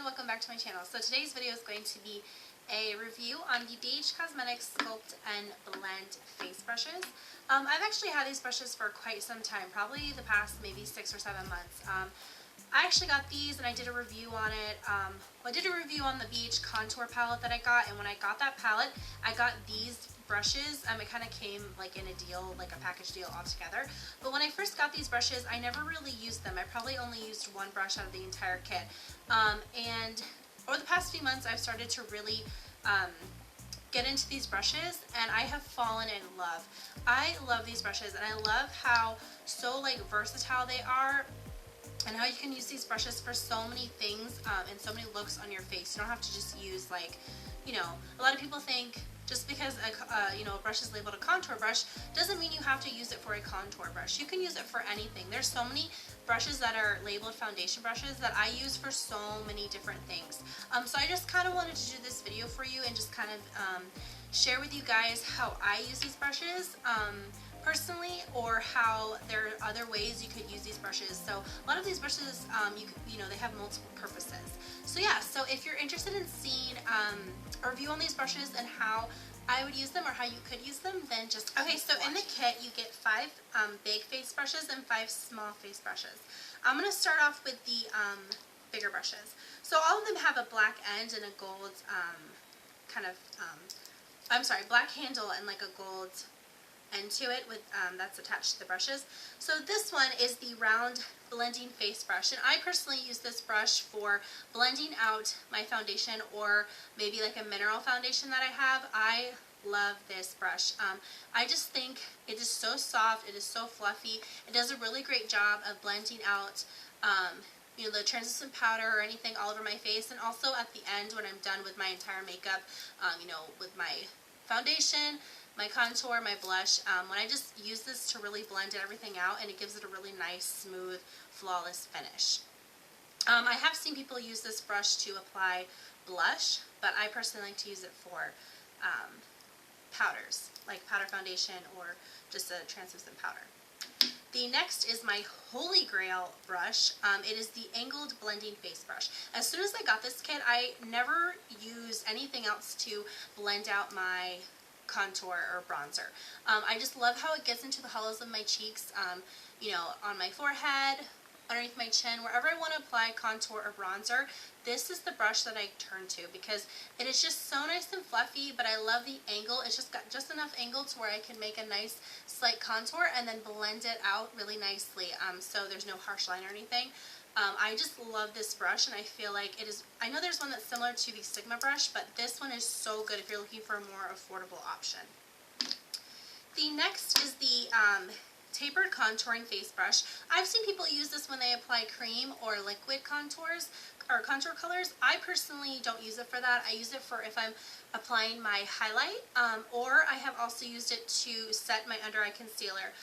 welcome back to my channel. So today's video is going to be a review on the Cosmetics Sculpt and Blend face brushes. I've actually had these brushes for quite some time, probably the past maybe 6 or 7 months. I actually got these and I did a review on it. I did a review on the BH contour palette that I got, and when I got that palette, I got these brushes. It kind of came like in a deal, like a package deal altogether. But when I first got these brushes, I never really used them. I probably only used one brush out of the entire kit. And over the past few months, I've started to really get into these brushes, and I have fallen in love. I love these brushes, and I love how so like versatile they are, and how you can use these brushes for so many things and so many looks on your face. You don't have to just use, like, you know, a lot of people think just because a brush is labeled a contour brush doesn't mean you have to use it for a contour brush. You can use it for anything. There's so many brushes that are labeled foundation brushes that I use for so many different things. So I just kind of wanted to do this video for you and just kind of share with you guys how I use these brushes personally, or how there are other ways you could use these brushes. So a lot of these brushes, they have multiple purposes. So yeah, so if you're interested in seeing a review on these brushes and how I would use them or how you could use them, then just okay. So in the kit, you get 5 big face brushes and 5 small face brushes. I'm gonna start off with the bigger brushes. So all of them have a black end and a gold black handle and like a gold end to it with that's attached to the brushes. So this one is the round blending face brush, and I personally use this brush for blending out my foundation, or maybe like a mineral foundation that I have. I love this brush. I just think it is so soft, it is so fluffy, it does a really great job of blending out the translucent powder or anything all over my face, and also at the end when I'm done with my entire makeup, with my foundation, my contour, my blush, when I just use this to really blend everything out, and it gives it a really nice, smooth, flawless finish. I have seen people use this brush to apply blush, but I personally like to use it for powders, like powder foundation or just a translucent powder. The next is my holy grail brush. It is the angled blending face brush. As soon as I got this kit, I never used anything else to blend out my contour or bronzer. I just love how it gets into the hollows of my cheeks, on my forehead, underneath my chin, wherever I want to apply contour or bronzer. This is the brush that I turn to because it is just so nice and fluffy, but I love the angle. It's just got just enough angle to where I can make a nice slight contour and then blend it out really nicely, so there's no harsh line or anything. I just love this brush, and I feel like it is, I know there's one that's similar to the Sigma brush, but this one is so good if you're looking for a more affordable option. The next is the tapered contouring face brush. I've seen people use this when they apply cream or liquid contours or contour colors. I personally don't use it for that. I use it for if I'm applying my highlight, or I have also used it to set my under eye concealer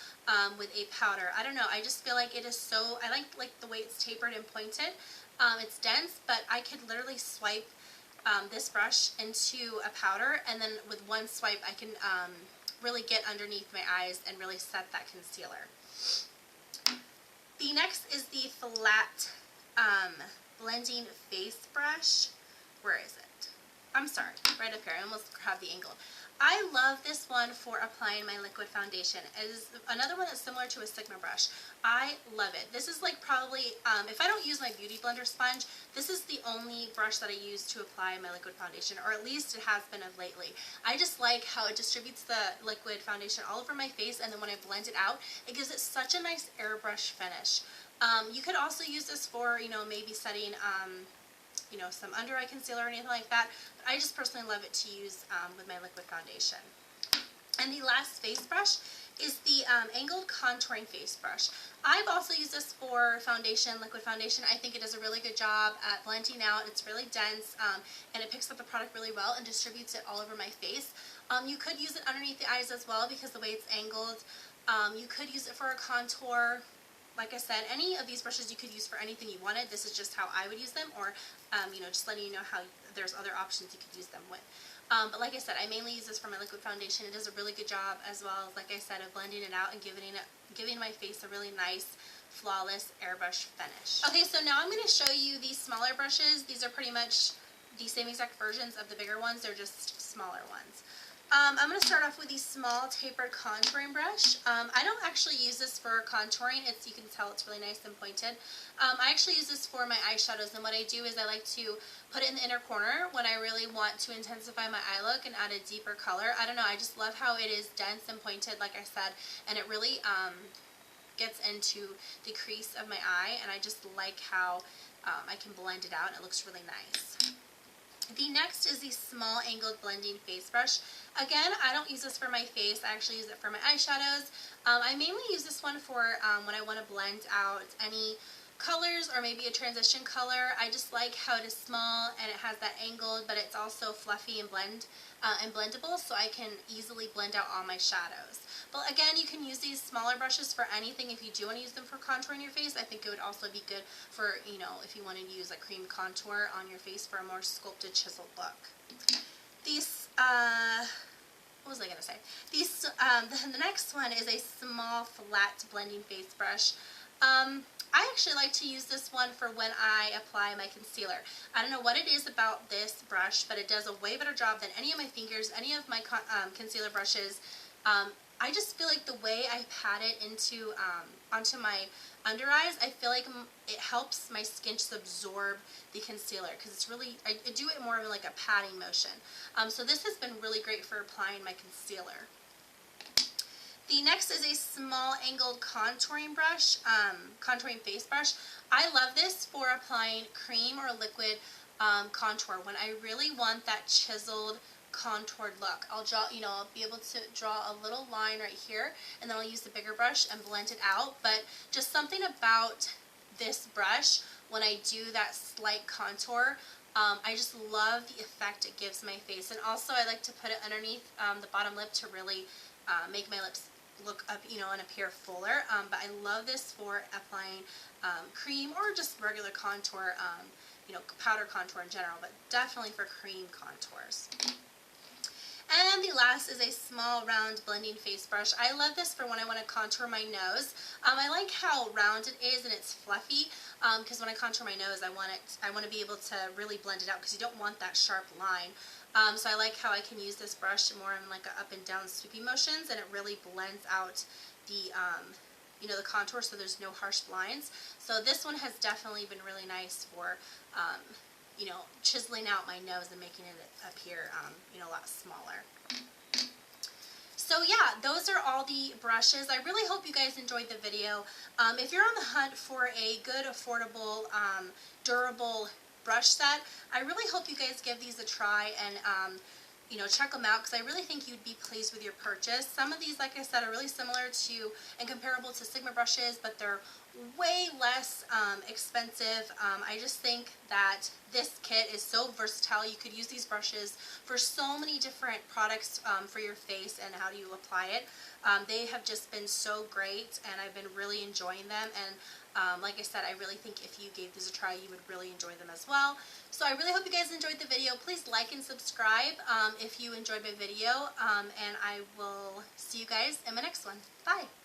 with a powder. I don't know, I just feel like it is so, I like the way it's tapered and pointed. It's dense, but I could literally swipe this brush into a powder, and then with one swipe I can really get underneath my eyes and really set that concealer. The next is the flat blending face brush. Where is it? I'm sorry, right up here. I almost grabbed the angle. I love this one for applying my liquid foundation. It is another one that's similar to a Sigma brush. I love it. This is like probably, if I don't use my Beauty Blender sponge, this is the only brush that I use to apply my liquid foundation, or at least it has been of lately. I just like how it distributes the liquid foundation all over my face, and then when I blend it out, it gives it such a nice airbrush finish. You could also use this for, maybe setting some under eye concealer or anything like that. But I just personally love it to use with my liquid foundation. And the last face brush is the angled contouring face brush. I've also used this for foundation, liquid foundation. I think it does a really good job at blending out. It's really dense, and it picks up the product really well and distributes it all over my face. You could use it underneath the eyes as well because the way it's angled. You could use it for a contour. Like I said, any of these brushes you could use for anything you wanted. This is just how I would use them, or just letting you know how there's other options you could use them with. But like I said, I mainly use this for my liquid foundation. It does a really good job, as well as, like I said, of blending it out and giving my face a really nice, flawless airbrush finish. Okay, so now I'm going to show you these smaller brushes. These are pretty much the same exact versions of the bigger ones. They're just smaller ones. I'm going to start off with the small tapered contouring brush. I don't actually use this for contouring. You can tell it's really nice and pointed. I actually use this for my eyeshadows, and what I do is I like to put it in the inner corner when I really want to intensify my eye look and add a deeper color. I don't know, I just love how it is dense and pointed, like I said, and it really gets into the crease of my eye, and I just like how I can blend it out, and it looks really nice. The next is the small angled blending face brush. Again, I don't use this for my face, I actually use it for my eyeshadows. I mainly use this one for when I want to blend out any colors or maybe a transition color. I just like how it is small and it has that angled, but it's also fluffy and blendable, so I can easily blend out all my shadows. But again, you can use these smaller brushes for anything. If you do want to use them for contouring your face, I think it would also be good for, you know, if you want to use a cream contour on your face for a more sculpted, chiseled look. These, what was I going to say? These, the next one is a small flat blending face brush. I actually like to use this one for when I apply my concealer. I don't know what it is about this brush, but it does a way better job than any of my fingers, any of my concealer brushes. I just feel like the way I pat it onto my under eyes, I feel like it helps my skin just absorb the concealer, because it's really, I do it more of like a patting motion. So this has been really great for applying my concealer. The next is a small angled contouring brush, contouring face brush. I love this for applying cream or liquid contour when I really want that chiseled, contoured look. I'll be able to draw a little line right here, and then I'll use the bigger brush and blend it out. But just something about this brush, when I do that slight contour, I just love the effect it gives my face. And also I like to put it underneath the bottom lip to really make my lips look up, and appear fuller. But I love this for applying cream or just regular contour, powder contour in general, but definitely for cream contours. And the last is a small round blending face brush. I love this for when I want to contour my nose. I like how round it is and it's fluffy, because when I contour my nose, I want to be able to really blend it out, because you don't want that sharp line. So I like how I can use this brush more in like a up and down sweepy motions, and it really blends out the the contour, so there's no harsh lines. So this one has definitely been really nice for chiseling out my nose and making it appear a lot smaller. So yeah, those are all the brushes. I really hope you guys enjoyed the video. If you're on the hunt for a good, affordable, durable brush set, I really hope you guys give these a try and check them out, because I really think you'd be pleased with your purchase. Some of these, like I said, are really similar to and comparable to Sigma brushes, but they're way less expensive. I just think that this kit is so versatile. You could use these brushes for so many different products for your face and how do you apply it. They have just been so great, and I've been really enjoying them. And like I said, I really think if you gave these a try, you would really enjoy them as well. So I really hope you guys enjoyed the video. Please like and subscribe if you enjoyed my video, and I will see you guys in my next one. Bye!